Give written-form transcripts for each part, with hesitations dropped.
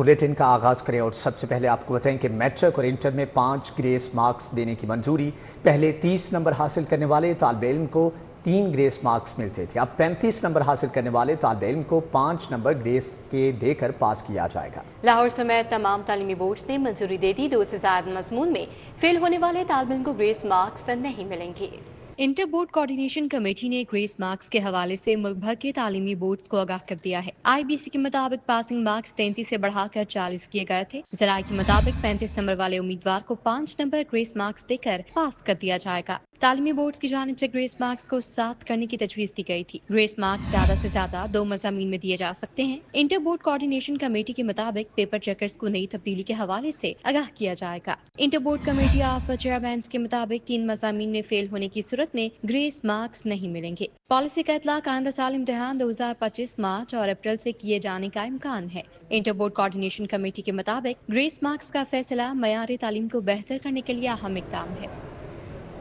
Bulletin का आगाज़ करें और सबसे पहले आपको बताएं कि मैट्रिक और इंटर में 5 ग्रेस मार्क्स देने की मंजूरी। पहले 30 नंबर हासिल करने वाले तालिब इल्म को 3 ग्रेस मार्क्स मिलते थे। अब 35 नंबर हासिल करने वाले तालिब इल्म को 5 नंबर ग्रेस के देकर पास किया जाएगा। लाहौर समेत तमाम तालीमी बोर्ड्स ने मंजूरी दे दी। 2 से ज़्यादा मज़मून में फेल होने वाले तालिब इल्म को ग्रेस मार्क्स नहीं मिलेंगे। इंटर बोर्ड कोऑर्डिनेशन कमेटी ने ग्रेस मार्क्स के हवाले से मुल्क भर के तालीमी बोर्ड्स को आगाह कर दिया है। IBC के मुताबिक पासिंग मार्क्स 33 से बढ़ाकर 40 किए गए थे। ज़राए के मुताबिक 35 नंबर वाले उम्मीदवार को 5 नंबर ग्रेस मार्क्स देकर पास कर दिया जाएगा। तालीमी बोर्ड्स की जानिब से ग्रेस मार्क्स को 7 करने की तजवीज़ दी गई थी। ग्रेस मार्क्स ज्यादा से ज्यादा 2 मज़ामीन में दिए जा सकते हैं। इंटर बोर्ड कोऑर्डिनेशन कमेटी के मुताबिक पेपर चेकर्स को नई तब्दीली के हवाले से आगाह किया जाएगा। Inter board committee of chairman के मुताबिक 3 मज़ामीन में फेल होने की सूरत में ग्रेस मार्क्स नहीं मिलेंगे। पॉलिसी का इतलाक आइंदा साल इम्तिहान 2025 मार्च और अप्रैल से किए जाने का इम्कान है। इंटर बोर्ड कोऑर्डिनेशन कमेटी के मुताबिक ग्रेस मार्क्स का फैसला मयार तालीम को बेहतर करने के लिए अहम इक़दाम है।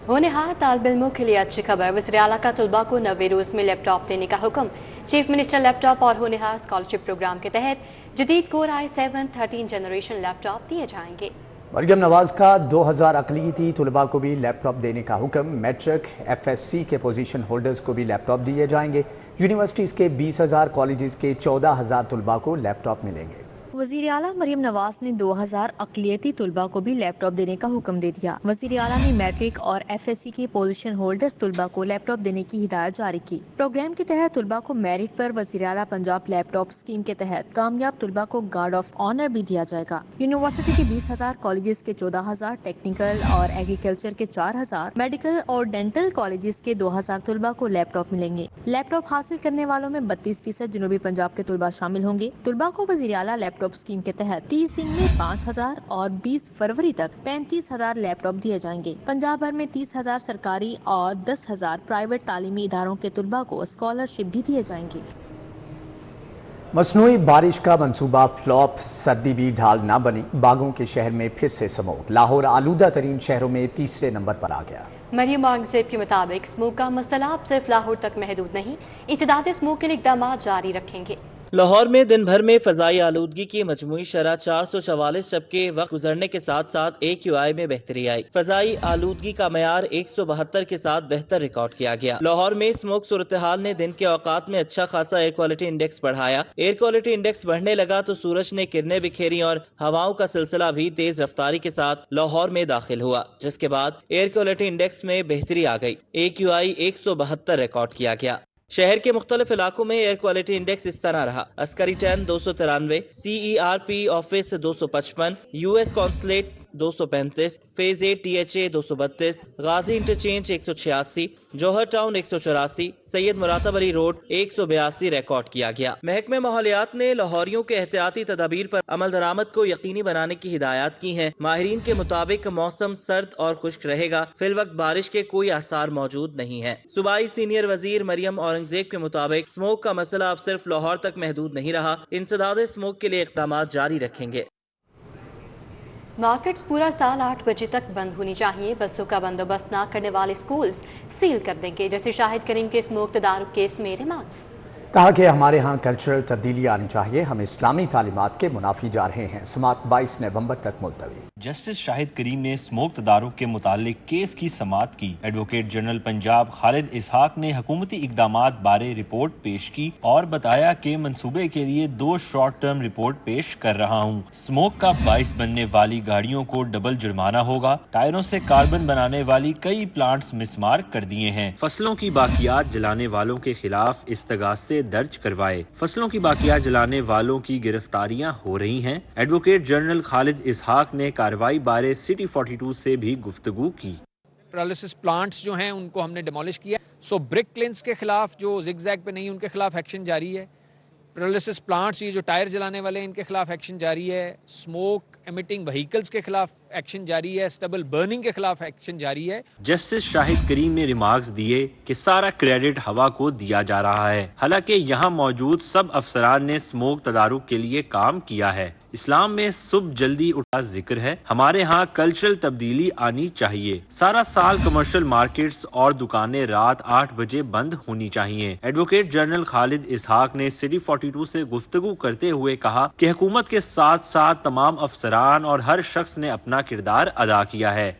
होनहार तालिब इल्मों के लिए अच्छी खबर। वज़ीर आला का तलबा को 90 रोज़ में लैपटॉप देने का हुक्म। चीफ मिनिस्टर लैपटॉप और होनहार स्कॉलरशिप प्रोग्राम के तहत जदीद कोर i7 13 जनरेशन लैपटॉप दिए जाएंगे। मरियम नवाज का 2000 अक़लियती तलबा को भी लैपटॉप देने का हुक्म। मैट्रिक FSC के पोजीशन होल्डर्स को भी लैपटॉप दिए जाएंगे। यूनिवर्सिटीज़ के 20,000, कॉलेजेस के 14,000 तलबा को लैपटॉप मिलेंगे। वज़ीर आला मरियम नवाज ने 2000 अक़लियती तलबा को भी लैपटॉप देने का हुक्म दे दिया। वज़ीर आला ने मैट्रिक और FSC के पोजीशन होल्डर्स तलबा को लैपटॉप देने की हिदायत जारी की। प्रोग्राम के तहत तलबा को मेरिट पर वज़ीर आला पंजाब लैपटॉप स्कीम के तहत कामयाब तलबा को गार्ड ऑफ ऑनर भी दिया जाएगा। यूनिवर्सिटी के 20,000, कॉलेजेस के 14,000, टेक्निकल और एग्रीकल्चर के 4,000, मेडिकल और डेंटल कॉलेजेस के 2,000 तलबा को लैपटॉप मिलेंगे। लैपटॉप हासिल करने वालों में 32% जनूबी पंजाब के तलबा शामिल होंगे। तलबा को वज़ीर आला लैपटॉप स्कीम के तहत 30 दिन में 5,000 और 20 फरवरी तक 35,000 लैपटॉप दिए जाएंगे। पंजाब भर में 30,000 सरकारी और 10,000 प्राइवेट तालीमी इदारों के तलबा को स्कॉलरशिप भी दिए जाएंगे। मसनूई बारिश का मंसूबा फ्लॉप। सर्दी भी ढाल ना बनी। बागों के शहर में फिर से स्मोक। लाहौर आलूदा तरीन शहरों में तीसरे नंबर पर आ गया। मरियम औरंगज़ेब के मुताबिक स्मोक का मसला अब सिर्फ लाहौर तक महदूद नहीं, इत्तेदाद स्मोक के इक़दाम जारी रखेंगे। लाहौर में दिन भर में फ़ज़ाई आलूदगी की मजमूई शरह 444 शबके वक्त गुजरने के साथ साथ AQI में बेहतरी आई। फ़ज़ाई आलूदगी का मयार 172 के साथ बेहतर रिकॉर्ड किया गया। लाहौर में स्मोक सूरत हाल ने दिन के औकात में अच्छा खासा एयर क्वालिटी इंडेक्स बढ़ाया। एयर क्वालिटी इंडेक्स बढ़ने लगा तो सूरज ने किरणें बिखेरी और हवाओं का सिलसिला भी तेज रफ्तारी के साथ लाहौर में दाखिल हुआ, जिसके बाद एयर क्वालिटी इंडेक्स में बेहतरी आ गई। AQI 172 रिकॉर्ड किया गया। शहर के मुख्तलिफ इलाकों में एयर क्वालिटी इंडेक्स इस तरह रहा। Askari 10 293, CERP office 255, US consulate 235, phase A THA 232, Ghazi interchange 186, Johar town 184, Syed Muratab Ali road 182 record किया गया। महकमे माहौलियात ने लाहौरियों के एहतियाती तदाबीर पर अमल दरामद को यकीनी बनाने की हिदायत की है। माहिरीन के मुताबिक मौसम सर्द और खुश्क रहेगा। फिल वक्त बारिश के कोई आसार मौजूद नहीं है। सूबाई सीनियर वजीर मरियम औरंगजेब के मुताबिक स्मोक का मसला अब सिर्फ लाहौर तक महदूद नहीं रहा। इंसदाद स्मोक के लिए इक़दाम जारी रखेंगे। मार्केट्स पूरा साल 8 बजे तक बंद होनी चाहिए। बसों का बंदोबस्त न करने वाले स्कूल्स सील कर देंगे, जैसे शाहिद करीम के स्मोक तदारुक केस में रिमार्क्स। कहा कि हमारे यहाँ कल्चरल तब्दीली आनी चाहिए। हम इस्लामी तालीमात के मुनाफी जा रहे हैं। समात 22 नवंबर तक मुलतवी। जस्टिस शाहिद करीम ने स्मोक तदारुक के मुतालिक केस की समात की। एडवोकेट जनरल पंजाब खालिद इसहाक ने हुकूमती इकदामात बारे रिपोर्ट पेश की और बताया कि मंसूबे के लिए 2 शॉर्ट टर्म रिपोर्ट पेश कर रहा हूँ। स्मोक का बाइस बनने वाली गाड़ियों को डबल जुर्माना होगा। टायरों से कार्बन बनाने वाली कई प्लांट्स मिसमार कर दिए हैं। फसलों की बाकियात जलाने वालों के खिलाफ इस्तगासे दर्ज करवाए। फसलों की बाकियात जलाने वालों की गिरफ्तारियां हो रही हैं। एडवोकेट जनरल खालिद इसहाक ने कार्रवाई बारे सिटी 42 से भी गुफ्तगू की। पैरालिसिस प्लांट्स जो हैं उनको हमने डिमोलिश किया। सो ब्रिक क्लिंस के खिलाफ जो जिगजैग पे नहीं, उनके खिलाफ एक्शन जारी है। पैरालिसिस प्लांट्स, ये जो टायर जलाने वाले हैं, इनके खिलाफ एक्शन जारी है। स्मोक एमिटिंग व्हीकल्स के खिलाफ एक्शन जारी है। स्टबल बर्निंग के खिलाफ एक्शन जारी है। जस्टिस शाहिद करीम ने रिमार्क्स दिए कि सारा क्रेडिट हवा को दिया जा रहा है, हालांकि यहाँ मौजूद सब अफसरान ने स्मोक तदारुक के लिए काम किया है। اسلام میں صبح جلدی اٹھا ذکر ہے، ہمارے ہاں کلچرل تبدیلی آنی چاہیے، سارا سال کمرشل مارکیٹس اور دکانیں رات 8 بجے بند ہونی چاہیے۔ ایڈوکیٹ جنرل خالد اسحاق نے سٹی 42 سے گفتگو کرتے ہوئے کہا کہ حکومت کے ساتھ ساتھ تمام افسران اور ہر شخص نے اپنا کردار ادا کیا ہے۔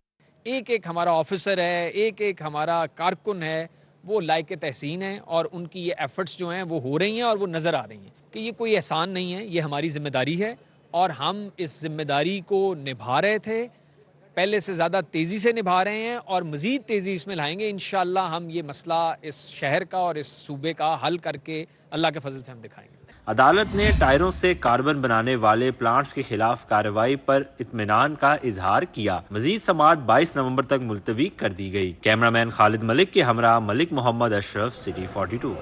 ایک ایک ہمارا آفیسر ہے، ایک ایک ہمارا کارکن ہے، وہ لائق تحسین ہے، اور ان کی یہ ایفرٹس جو ہیں وہ ہو رہی ہیں اور وہ نظر آ رہی ہیں کہ یہ کوئی احسان نہیں ہے، یہ ہماری ذمہ داری ہے، اور ہم اس ذمہ داری کو نبھا رہے تھے، پہلے سے زیادہ تیزی سے نبھا رہے ہیں اور مزید تیزی اس میں لائیں گے۔ انشاءاللہ ہم یہ مسئلہ اس شہر کا اور اس صوبے کا حل کر کے اللہ کے فضل سے ہم دکھائیں گے۔ عدالت نے ٹائروں سے کاربن بنانے والے پلانٹس کے خلاف کارروائی پر اطمینان کا اظہار کیا۔ مزید سماعت 22 نومبر تک ملتوی کر دی گئی۔ کیمرامین خالد ملک کے ہمراہ ملک محمد اشرف، سٹی 42۔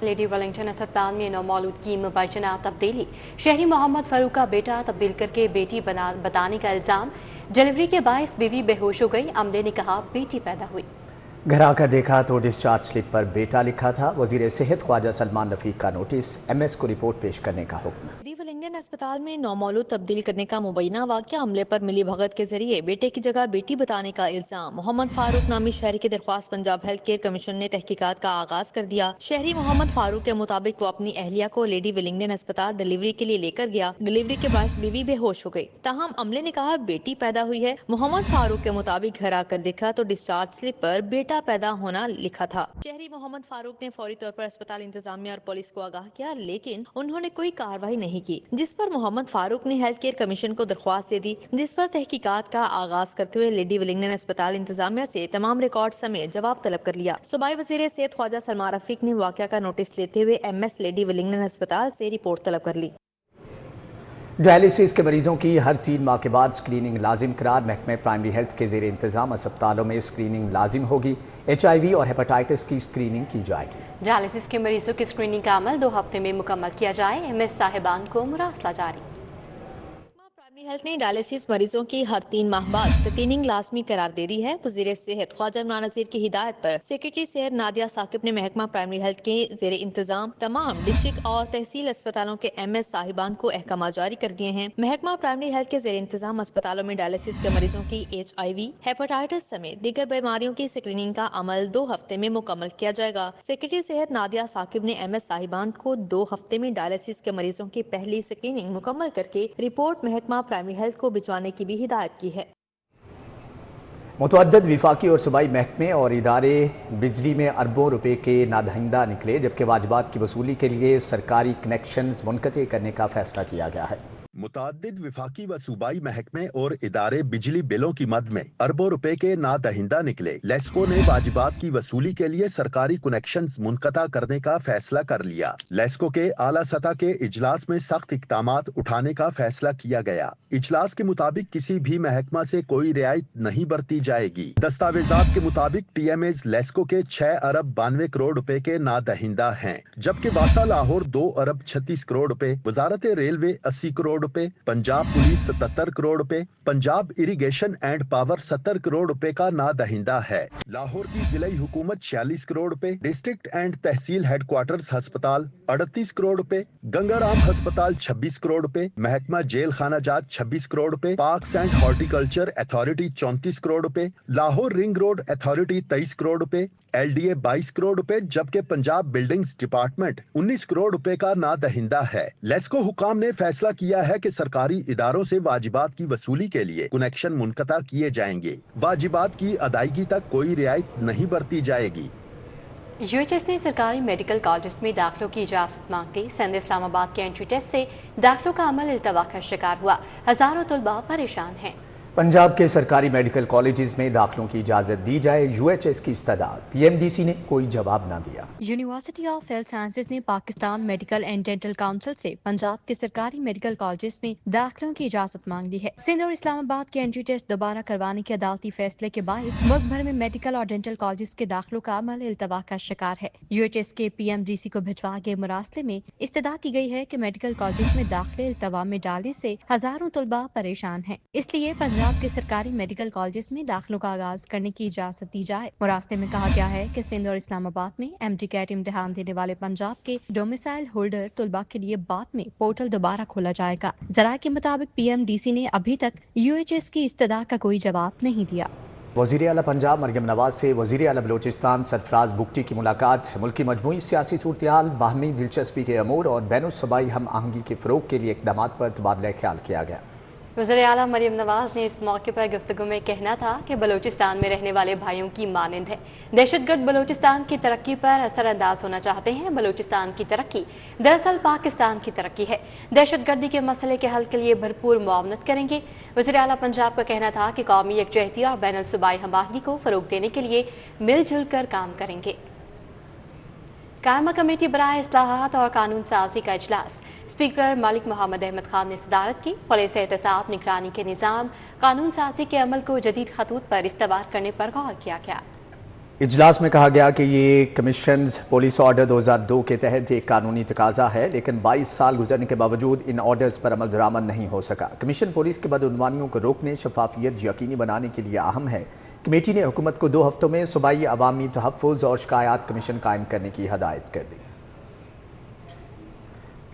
لیڈی ویلنگٹن اسپتال میں نومولود کی مبینہ تبدیلی، شہری محمد فاروق کا بیٹا تبدیل کر کے بیٹی بتانے کا الزام، ڈلیوری کے باعث بیوی بے ہوش ہو گئی، عملے نے کہا بیٹی پیدا ہوئی۔ گھر آ کر دیکھا تو ڈسچارج سلپ پر بیٹا لکھا تھا۔ وزیر صحت خواجہ سلمان رفیق کا نوٹس، ایم ایس کو رپورٹ پیش کرنے کا حکم۔ لیڈی ویلنگٹن اسپتال میں نومولود تبدیل کرنے کا مبینہ واقعہ، عملے پر ملی بھگت کے ذریعے بیٹے کی جگہ بیٹی بتانے کا الزام۔ محمد فاروق نامی شہری کی درخواست پنجاب ہیلتھ کیئر کمیشن نے تحقیقات کا آغاز کر دیا۔ شہری محمد فاروق کے مطابق وہ اپنی اہلیہ کو لیڈی ویلنگٹن اسپتال ڈلیوری کے لیے لے کر گیا، ڈلیوری کے باعث بیوی بے ہوش ہو گئی، تاہم عملے نے کہا بیٹی پیدا ہوئی ہے۔ محمد فاروق کے مطابق گھر آ کر دیکھا تو ڈسچارج سلپ پر بیٹا پیدا ہونا لکھا تھا۔ شہری محمد فاروق نے فوری طور پر اسپتال انتظامیہ اور پولیس کو آگاہ کیا، لیکن انہوں نے کوئی کارروائی نہیں کی، جس پر محمد فاروق نے ہیلتھ کیئر کمیشن کو درخواست دے دی، جس پر تحقیقات کا آغاز کرتے ہوئے لیڈی ویلنگٹن اسپتال انتظامیہ سے تمام ریکارڈ سمیت جواب طلب کر لیا۔ صوبائی وزیر صحت خواجہ سلمان رفیق نے واقعہ کا نوٹس لیتے ہوئے ایم ایس لیڈی ویلنگٹن اسپتال سے رپورٹ طلب کر لی۔ ڈائلسس کے مریضوں کی ہر 3 ماہ کے بعد اسکریننگ لازم قرار، محکمہ پرائمری ہیلتھ کے زیر انتظام اسپتالوں میں اسکریننگ لازم ہوگی۔ HIV اور ہیپاٹائٹس کی اسکریننگ کی جائے گی۔ ڈائلسس کے مریضوں کی اسکریننگ کا عمل 2 ہفتے میں مکمل کیا جائے، ایم ایس صاحبان کو مراسلہ جاری۔ پرائمری ہیلتھ نے ڈائلسس مریضوں کی ہر 3 ماہ بعد اسکریننگ لازمی قرار دے دی ہے۔ وزیر صحت خواجہ عمران نذیر کی ہدایت پر سیکریٹری صحت نادیہ ثاقب نے محکمہ پرائمری ہیلتھ کے زیر انتظام تمام ڈسٹرکٹ اور تحصیل اسپتالوں کے ایم ایس صاحبان کو احکامات جاری کر دیے ہیں۔ محکمہ پرائمری ہیلتھ کے زیر انتظام اسپتالوں میں ڈائلسس کے مریضوں کی HIV، ہیپاٹائٹس سمیت دیگر بیماریوں کی اسکریننگ کا عمل 2 ہفتے میں مکمل کیا جائے گا۔ سیکریٹری صحت نادیہ ثاقب نے ایم ایس صاحبان کو 2 ہفتے میں ڈائلسس کے مریضوں کی پہلی اسکریننگ مکمل کر کے رپورٹ محکمہ پرائمری ہیلتھ کو بھجوانے کی بھی ہدایت کی ہے۔ متعدد وفاقی اور صوبائی محکمے اور ادارے بجلی میں اربوں روپے کے نادہندہ نکلے، جبکہ واجبات کی وصولی کے لیے سرکاری کنیکشنز منقطع کرنے کا فیصلہ کیا گیا ہے۔ متعدد وفاقی و صوبائی محکمے اور ادارے بجلی بلوں کی مد میں اربوں روپے کے نادہندہ نکلے۔ لیسکو نے واجبات کی وصولی کے لیے سرکاری کنیکشنز منقطع کرنے کا فیصلہ کر لیا۔ لیسکو کے اعلیٰ سطح کے اجلاس میں سخت اقدامات اٹھانے کا فیصلہ کیا گیا۔ اجلاس کے مطابق کسی بھی محکمہ سے کوئی رعایت نہیں برتی جائے گی۔ دستاویزات کے مطابق ٹی ایم ایز لیسکو کے 6 ارب 92 کروڑ روپے کے نادہندہ ہیں، جبکہ واسا لاہور 2 ارب 36 کروڑ روپے، وزارت ریلوے 80 کروڑ روپے، پنجاب پولیس 77 کروڑ روپے، Punjab irrigation and power 70 crore روپے کا نادہندہ ہے۔ لاہور کی ضلعی حکومت 46 کروڑ روپے، ڈسٹرکٹ اینڈ تحصیل ہیڈ کوارٹرز ہسپتال 38 کروڑ روپے، گنگا رام ہسپتال 26 کروڑ روپے، محکمہ جیل خانہ جات 26 کروڑ روپے، parks and horti culture authority 34 crore روپے، Lahore ring road authority 23 crore روپے، LDA 22 کروڑ روپے، جبکہ پنجاب بلڈنگز ڈپارٹمنٹ 19 کروڑ روپے کا نادہندہ ہے۔ لیسکو حکام نے فیصلہ کیا ہے کہ سرکاری اداروں سے واجبات کی وصولی کے لیے کنیکشن منقطع کیے جائیں گے۔ واجبات کی ادائیگی تک کوئی رعایت نہیں برتی جائے گی۔ UHS نے سرکاری میڈیکل کالجز میں داخلوں کی اجازت مانگ لی۔ سندھ اسلام آباد کے انٹری ٹیسٹ سے داخلوں کا عمل التوا کا شکار ہوا، ہزاروں طلباء پریشان ہیں۔ پنجاب کے سرکاری میڈیکل کالجز میں داخلوں کی اجازت دی جائے، UHS کی استدعا، PMDC نے کوئی جواب نہ دیا۔ یونیورسٹی آف ہیلتھ سائنسز نے Pakistan medical and dental council سے پنجاب کے سرکاری میڈیکل کالجز میں داخلوں کی اجازت مانگ لی ہے۔ سندھ اور اسلام آباد کے انٹری ٹیسٹ دوبارہ کروانے کے عدالتی فیصلے کے باعث ملک بھر میں میڈیکل اور ڈینٹل کالجز کے داخلوں کا عمل التوا کا شکار ہے۔ UHS کے PMDC کو بھجوا گئے مراسلے میں استدعا کی گئی ہے کہ میڈیکل کالجز میں داخلے التوا میں ڈالنے سے ہزاروں طلباء پریشان ہیں، اس لیے 15 पंजाब के सरकारी मेडिकल कॉलेजेस में दाखिलों का आगाज करने की इजाजत दी जाए। मुरास्ते में कहा गया है कि सिंध और इस्लामाबाद में MD-CAT इम्तिहान देने वाले पंजाब के डोमिसाइल होल्डर तुलबा के लिए बाद में पोर्टल दोबारा खोला जाएगा। जराये के मुताबिक PMDC ने अभी तक UHS की इस्तदा का कोई जवाब नहीं दिया। वज़ीर आला पंजाब मरियम नवाज से वज़ीर आला बलोचिस्तान सरफराज बुगटी की मुलाकात। मुल्क की मजमूई सियासी सूरत-ए-हाल, बाहमी दिलचस्पी के अमूर और बैनुल-सूबाई हम आहंगी के फ़रोग़ के लिए इक़दामात पर तबादला ख्याल किया गया। वज़ीर आला मरियम नवाज ने इस मौके पर गुफ्तगू में कहना था कि बलूचिस्तान में रहने वाले भाइयों की मानंद है। दहशतगर्द बलूचिस्तान की तरक्की पर असरअंदाज होना चाहते हैं। बलूचिस्तान की तरक्की दरअसल पाकिस्तान की तरक्की है। दहशतगर्दी के मसले के हल के लिए भरपूर मुआवनत करेंगे। वज़ीर आला पंजाब का कहना था कि कौमी यकजहती और बैनुल सूबाई हमआहंगी को फ़रोग़ देने के लिए मिलजुल कर काम करेंगे। कायमा कमेटी बराए इस्लाहात और कानून साजी का इजलास स्पीकर मलिक मोहम्मद अहमद खान ने सदारत की। पुलिस एहतसाब, निगरानी के निज़ाम, कानून साजी के अमल को जदीद खतूत पर इस्तवार करने पर गौर किया गया। इजलास में कहा गया कि ये कमीशन पुलिस ऑर्डर 2002 के तहत एक कानूनी तकाजा है, लेकिन 22 साल गुजरने के बावजूद इन ऑर्डर्स पर अमल दरामद नहीं हो सका। कमीशन पुलिस के बदउनवानियों को रोकने, शफाफियत यकीनी बनाने के लिए अहम है। कमेटी ने हुकूमत को 2 हफ्तों में सूबाई अवामी तहफ़्फ़ुज़ और शिकायत कमीशन कायम करने की हदायत कर दी।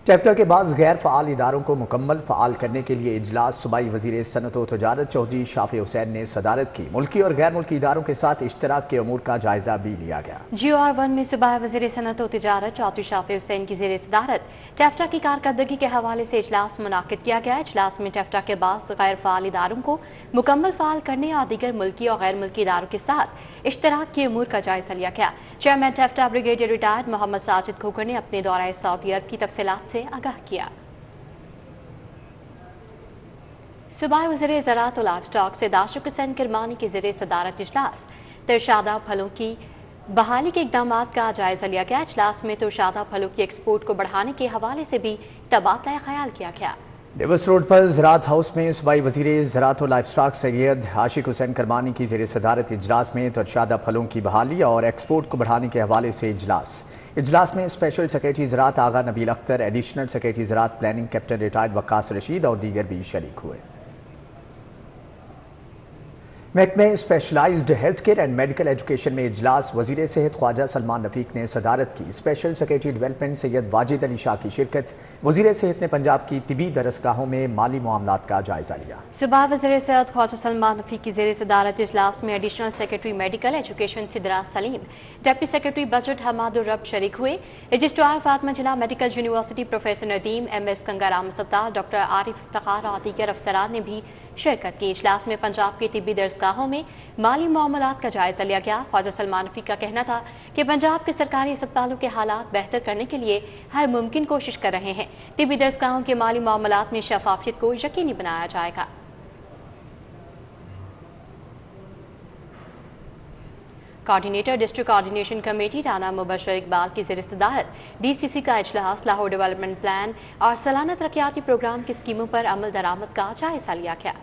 चैप्टर के बाद गैर फ़ाल इदारों को मुकम्मल फ़ाल करने के लिए इजलास सूबाई वज़ीर सनअत व तजारत चौधरी शाफी हुसैन ने सदारत की। मुल्की और गैर मुल्की इदारों के साथ इश्तराक के अमूर का जायजा भी लिया गया। GOR1 में सूबाई वज़ीर सनअत व तजारत चौधरी शाफी हुसैन की ज़ेर सदारत टैफ्टा की कारकर्दगी के हवाले से इजलास मुनाकिद किया गया। इजलास में टैफ्टा के बाद गैर फ़ाल इदारों को मुकम्मल फ़ाल करने और दीगर मुल्की और गैर मुल्की इदारों के साथ इश्तराक के अमूर का जायजा लिया गया। चेयरमैन टैफ्टा ब्रिगेडियर रिटायर्ड मोहम्मद साजिद खोकर ने अपने दौरा सऊदी अरब की तफसीलात से आगाह किया। सूबाई वज़ीर ज़राअत और लाइव स्टॉक से दाशुक हुसैन किरमानी की ज़ेर सदारत इजलास तरशादा फलों की बहाली के इक़दामात का जायजा लिया गया। इजलास में तरशादा फलों की एक्सपोर्ट को बढ़ाने के हवाले से भी तबादला ख्याल किया गया। डेविस रोड पर ज़राअत हाउस में सूबाई वज़ीर ज़राअत और लाइव स्टॉक सैयद आशिक हुसैन किरमानी की ज़ेर सदारत इजलास में तरशादा फलों की बहाली और एक्सपोर्ट को बढ़ाने के हवाले से इजलास में स्पेशल सेक्रेटरी ज़राअत आगा नबील अख्तर, एडिशनल सेक्रेटरी ज़राअत planning captain retired Waqas Rasheed और दीगर भी शरीक हुए। महकमे specialized health care and medical education में इजलास वज़ीर सेहत ख्वाजा सलमान रफीक ने सदारत की। Special secretary development Syed Wajid Ali Shah की शिरकत। वज़ीर सेहत ने पंजाब की तिबी दरसगाहों में माली मामलात का जायजा लिया। सूबाई वज़ीर सेहत ख्वाजा सलमान रफीक की ज़ेर सदारत इजलास में additional secretary medical education Sidra Saleem, deputy secretary budget Hamadur Rab शरीक हुए। Registrar Fatima Jinnah medical university professor Nadeem, MS Ganga Ram अस्पताल डॉक्टर आरिफ इफ्तिखार और दीगर अफसरान ने भी शिरकत की। इजलास में पंजाब की तिब्बी दरसगाहों में माली मामलात का जायजा लिया गया। ख्वाजा सलमान रफीक का कहना था कि पंजाब के सरकारी अस्पतालों के हालात बेहतर करने के लिए हर मुमकिन कोशिश कर रहे हैं। तिब्बी दरसगाहों के माली मामलात में शफाफियत को यकीनी बनाया जाएगा। Coordinator district coordination committee Rana Mubashar Iqbal की ज़ेर सदारत DCC का इजलास लाहौर डेवलपमेंट प्लान और सालाना तरक्याती प्रोग्राम की स्कीमों पर अमल दरामद का जायजा लिया गया।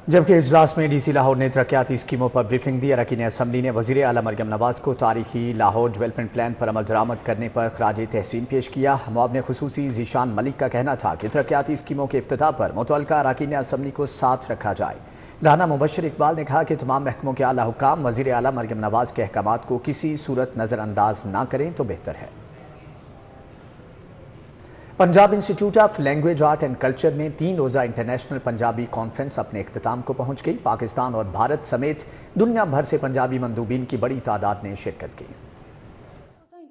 जबकि इजलास में DC लाहौर ने तरक्याती स्कीमों पर ब्रीफिंग दी। अरकान असम्बली ने वज़ीर आला मरियम नवाज को तारीखी लाहौर डेवलपमेंट प्लान पर अमल दरामद करने पर खराज तहसीन पेश किया। मुआविन खुसूसी ज़ीशान मलिक का कहना था कि तरक्याती स्कीमों के इफ्तिताह पर मुतल्लिका अरकान असम्बली को साथ रखा जाए। राना मुबशर इकबाल ने कहा कि तमाम महकमों के आला हुक्काम वज़ीर आला मरियम नवाज के अहकामात को किसी सूरत नज़रअंदाज ना करें तो बेहतर है। Punjab institute of language art and culture में 3 रोज़ा इंटरनेशनल पंजाबी कॉन्फ्रेंस अपने इख्तिताम को पहुंच गई। पाकिस्तान और भारत समेत दुनिया भर से पंजाबी मंदूबीन की बड़ी तादाद ने शिरकत की।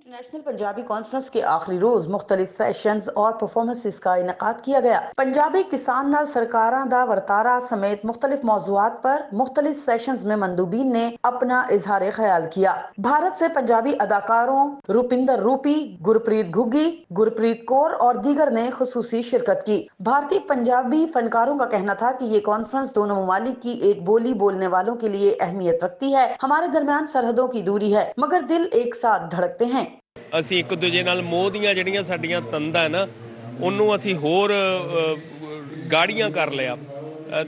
इंटरनेशनल पंजाबी कॉन्फ्रेंस के आखिरी रोज मुख्तलिफ सेशंस और परफॉर्मेंसेस का इनेकाद किया गया। पंजाबी किसान नाल सरकारां दा वर्तारा समेत मुख्तलिफ मौजुआत पर मुख्तलिफ सेशंस में मंदूबीन ने अपना इजहार ख्याल किया। भारत से पंजाबी अदाकारों रुपिंदर रूपी, गुरप्रीत घुग्गी, गुरप्रीत कौर और दीगर ने खुसूसी शिरकत की। भारतीय पंजाबी फनकारों का कहना था कि ये कॉन्फ्रेंस दोनों ममालिक की एक बोली बोलने वालों के लिए अहमियत रखती है। हमारे दरमियान सरहदों की दूरी है मगर दिल एक साथ धड़कते हैं। ਅਸੀਂ ਇੱਕ ਦੂਜੇ ਨਾਲ ਮੋਹ ਦੀਆਂ ਜਿਹੜੀਆਂ ਸਾਡੀਆਂ ਤੰਦਾਂ ਨਾ ਉਹਨੂੰ ਅਸੀਂ ਹੋਰ ਗਾੜੀਆਂ ਕਰ ਲਿਆ।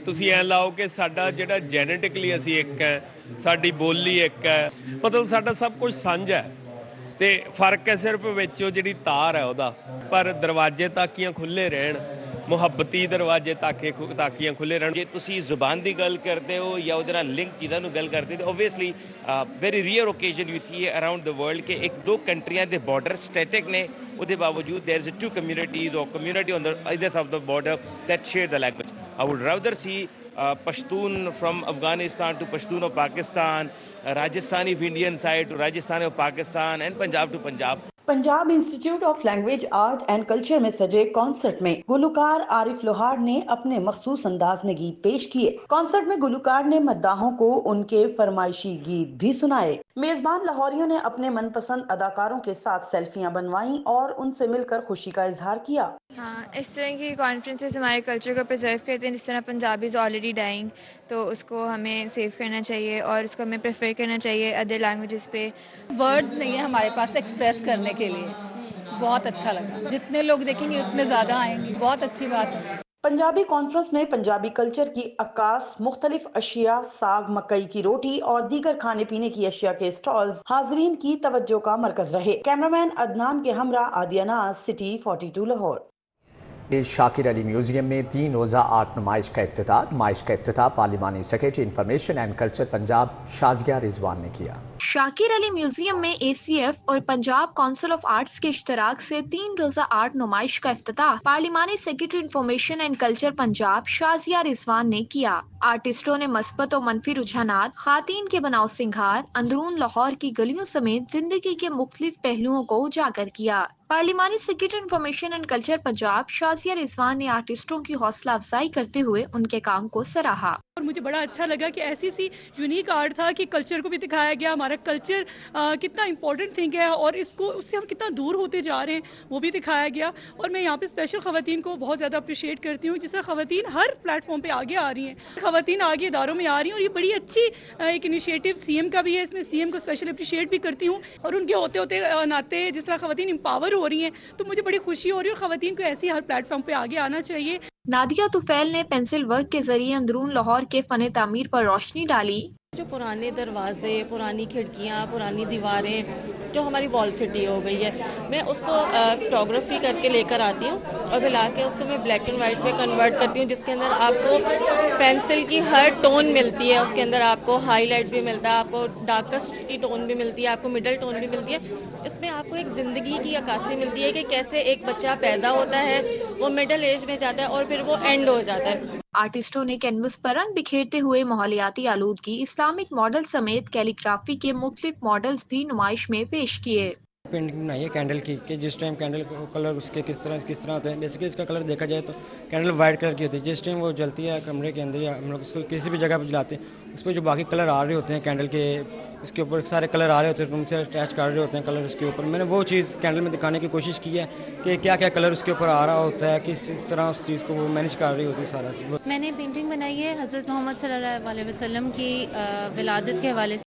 ਤੁਸੀਂ ਐ ਲਾਓ ਕਿ ਸਾਡਾ ਜਿਹੜਾ ਜੈਨੇਟਿਕਲੀ ਅਸੀਂ ਇੱਕ ਹੈ, ਸਾਡੀ ਬੋਲੀ ਇੱਕ ਹੈ, ਮਤਲਬ ਸਾਡਾ ਸਭ ਕੁਝ ਸਾਂਝਾ ਹੈ ਤੇ ਫਰਕ ਹੈ ਸਿਰਫ ਵਿੱਚ ਉਹ ਜਿਹੜੀ ਤਾਰ ਹੈ ਉਹਦਾ। ਪਰ ਦਰਵਾਜ਼ੇ ਤਾਕੀਆਂ ਖੁੱਲੇ ਰਹਿਣ, ਮੁਹੱਬਤੀ ਦਰਵਾਜ਼ੇ ਤਾਕੀਆਂ ਖੁੱਲੇ ਰਹਿਣ। ਜੇ ਤੁਸੀਂ ਜ਼ੁਬਾਨ ਦੀ ਗੱਲ ਕਰਦੇ ਹੋ ਜਾਂ ਉਹਦੇ ਨਾਲ ਲਿੰਕ ਚੀਜ਼ਾਂ ਨੂੰ ਗੱਲ ਕਰਦੇ ਹੋ, obviously very rear occasion you C around the world ਕਿ ਇੱਕ ਦੋ ਕੰਟਰੀਆਂ ਦੇ ਬਾਰਡਰ ਸਟੈਟਿਕ ਨੇ, ਉਹਦੇ ਬਾਵਜੂਦ there is two communities or community on the either side of the border that share the language. I would rather see Pashtun from Afghanistan to Pashtun of Pakistan, Rajasthani of Indian side to Rajasthani of Pakistan and Punjab to Punjab. Punjab institute of language art and culture में सजे concert में गुलकार आरिफ लोहार ने अपने मखसूस अंदाज में गीत पेश किए। कॉन्सर्ट में गुलकार ने मद्दाहों को उनके फरमाइशी गीत भी सुनाए। मेजबान लाहौरियों ने अपने मनपसंद अदाकारों के साथ सेल्फियां बनवाईं और उनसे मिलकर खुशी का इजहार किया। हाँ, इस तरह की कॉन्फ्रेंसेस हमारे कल्चर को प्रिजर्व करते हैं। जिस तरह पंजाबी इज़ ऑलरेडी डाइंग, तो उसको हमें सेव करना चाहिए और उसको हमें प्रेफर करना चाहिए अदर लैंग्वेजेस पे। वर्ड्स नहीं है हमारे पास एक्सप्रेस करने के लिए। बहुत अच्छा लगा, जितने लोग देखेंगे उतने ज़्यादा आएंगे, बहुत अच्छी बात है। पंजाबी कॉन्फ्रेंस में पंजाबी कल्चर की अक्कास, मुख्तलिफ अशिया, साग मकई की रोटी और दीगर खाने पीने की अशिया के स्टॉल्स हाजरीन की तवज्जो का मरकज रहे। कैमरामैन अदनान के हमरा आदिया नाज, सिटी 42 लाहौर। शाकिर अली म्यूजियम में 3 रोज़ा आर्ट नुमाइश का इफ्तिताह। नुमाइश का इफ्तिताह पार्लिमानी secretary information and culture Punjab Shazia Rizwan ने किया। शाकिर अली म्यूजियम में ACF और पंजाब काउंसिल ऑफ आर्ट्स के इश्तराक से 3 रोज़ा आर्ट नुमाइश का इफ्तिताह पार्लिमानी secretary information and culture Punjab Shazia Rizwan ने किया। आर्टिस्टों ने मस्बत और मनफी रुझानात, खातीन के बनाव सिंगार, अंदरून लाहौर की गलियों समेत जिंदगी के मुख्तलिफ पहलुओं को उजागर किया। पार्लिमानी secretary information and culture Punjab Shazia Rizwan ने आर्टिस्टों की हौसला अफजाई करते हुए उनके काम को सराहा। और मुझे बड़ा अच्छा लगा कि ऐसी सी यूनिक आर्ट था कि कल्चर को भी दिखाया गया, हमारा कल्चर कितना इंपॉर्टेंट थिंग है और इसको उससे हम कितना दूर होते जा रहे हैं वो भी दिखाया गया। और मैं यहाँ पे स्पेशल ख़वातीन को बहुत ज़्यादा अप्रिशिएट करती हूँ, जिस तरह ख़वातीन हर प्लेटफॉर्म पे आगे आ रही हैं, ख़वातीन आगे इदारों में आ रही हैं और ये बड़ी अच्छी एक इनिशिएटिव CM का भी है। इसमें CM को स्पेशल अप्रिशिएट भी करती हूँ और उनके होते होते नाते जिस तरह ख़वातीन एम्पावर हो रही हैं तो मुझे बड़ी खुशी हो रही है और ख़वातीन को ऐसे हर प्लेटफॉर्म पे आगे आना चाहिए। नादिया तुफैल ने पेंसिल वर्क के जरिए अंदरून लाहौर के फन तामीर पर रोशनी डाली। जो पुराने दरवाजे, पुरानी खिड़कियाँ, पुरानी दीवारें जो हमारी वॉल सिटी हो गई है, मैं उसको फोटोग्राफी करके लेकर आती हूँ और मिला के उसको मैं ब्लैक एंड वाइट पे कन्वर्ट करती हूँ, जिसके अंदर आपको पेंसिल की हर टोन मिलती है। उसके अंदर आपको हाईलाइट भी मिलता है, आपको डार्केस्ट की टोन भी मिलती है, आपको मिडल टोन भी मिलती है। इसमें आपको एक ज़िंदगी की अक्कासी मिलती है कि कैसे एक बच्चा पैदा होता है, वो मिडल एज में जाता है और फिर वो एंड हो जाता है। आर्टिस्टों ने कैनवस पर रंग बिखेरते हुए माहौलियाती आलूदगी, इस्लामिक मॉडल समेत कैलीग्राफी के मुख्तलिफ मॉडल्स भी नुमाइश में पेश किए। पेंटिंग बनाई है कैंडल की कि जिस टाइम कैंडल कलर उसके किस तरह होते हैं। बेसिकली इसका कलर देखा जाए तो कैंडल वाइट कलर की होती है। जिस टाइम वो जलती है कमरे के अंदर या हम लोग उसको किसी भी जगह पर जलाते हैं, उस पर जो बाकी कलर आ रहे होते हैं कैंडल के, उसके ऊपर सारे कलर आ रहे होते हैं, उनसे अटैच कर रहे होते हैं कलर उसके ऊपर। मैंने वो चीज़ कैंडल में दिखाने की कोशिश की है कि क्या क्या कलर उसके ऊपर आ रहा होता है, किस तरह उस चीज़ को वो मैनेज कर रही होती है सारा चीज़। मैंने पेंटिंग बनाई है हज़रत मोहम्मद सल्लल्लाहु अलैहि वसल्लम की विलादत के हवाले से,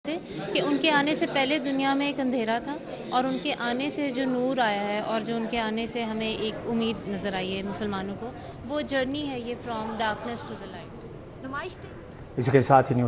कि उनके आने से पहले दुनिया में एक अंधेरा था और उनके आने से जो नूर आया है और जो उनके आने से हमें एक उम्मीद नज़र आई है मुसलमानों को, वो जर्नी है ये from darkness to the light. इसके साथ ही न्यूज़